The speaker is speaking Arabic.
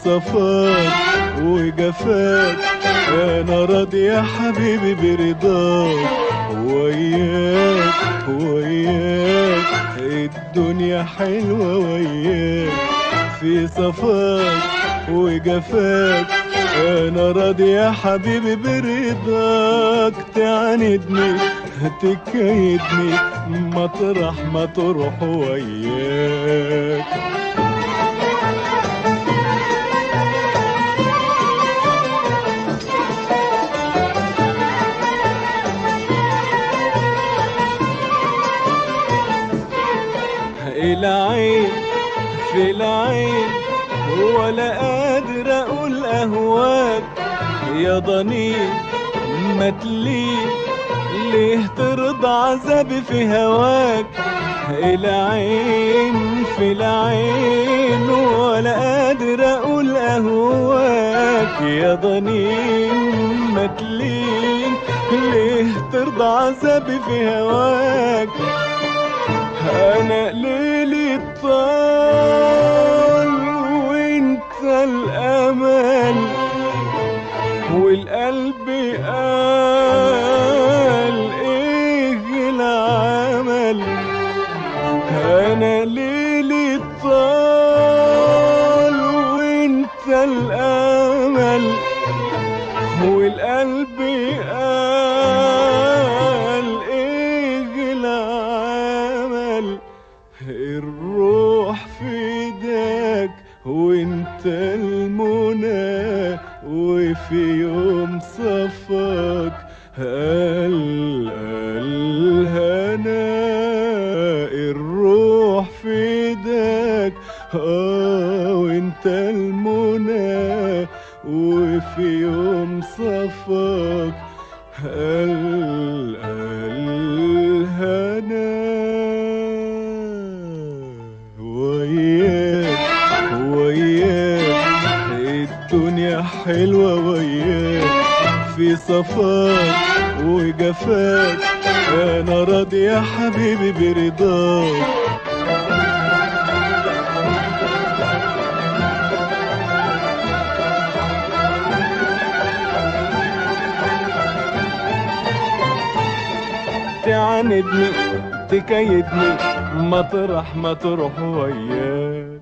صفاك وجفاك، انا راضي يا حبيبي برضاك، وياك وياك الدنيا حلوة وياك، في صفاك وجفاك انا راضي يا حبيبي برضاك، تعاندني تكيدني مطرح ما تروح وياك. العين في العين ولا قادر اقول اهواك، يا ضنين ما تلين ليه ترضى عذابي في هواك. العين في العين ولا قادر اقول اهواك، يا ضنين ما تلين ليه ترضى عذابي في هواك. انا ليلي طال وانت الامل، والقلب قال ايه العمل. انا ليلي طال وانت الامل، والقلب قال ايه العمل. الروح في ايدك وانت المنى، وفي يوم صفاك الهنا. الروح في ايدك وانت المنى، وفي يوم صفاك الهنا. وياك وياك الدنيا حلوة وياك، في صفاك وجفاك انا راضي يا حبيبي برضاك. تعاندني تكيدني مطرح ما تروح وياك.